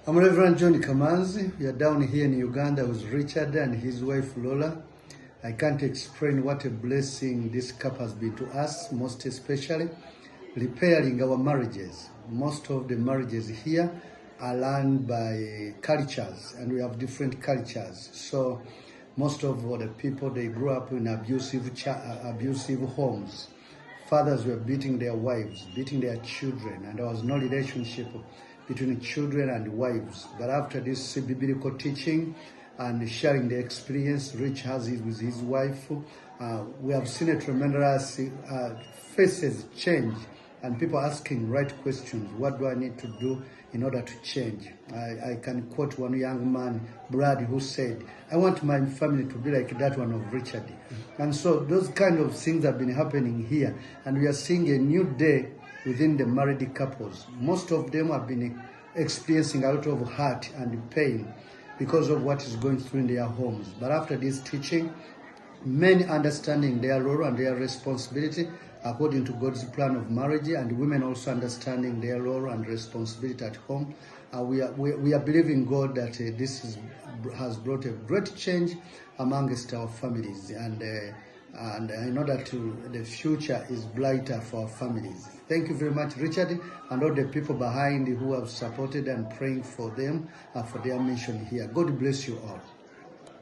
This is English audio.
I'm Reverend John Kamanzi. We are down here in Uganda with Richard and his wife Lola. I can't explain what a blessing this couple has been to us, most especially repairing our marriages. Most of the marriages here are run by cultures, and we have different cultures. So most of the people, they grew up in abusive homes. Fathers were beating their wives, beating their children, and there was no relationship between children and wives. But after this biblical teaching and sharing the experience Rich has with his wife, we have seen a tremendous faces change and people asking right questions. What do I need to do in order to change? I can quote one young man, Brad, who said, I want my family to be like that one of Richard. And so those kind of things have been happening here. And we are seeing a new day within the married couples. Most of them have been experiencing a lot of hurt and pain because of what is going through in their homes. But after this teaching, men understanding their role and their responsibility according to God's plan of marriage, and women also understanding their role and responsibility at home. We are believing God that this has brought a great change amongst our families, and I know that the future is brighter for our families. Thank you very much, Richard, and all the people behind who have supported and praying for them for their mission here. God bless you all.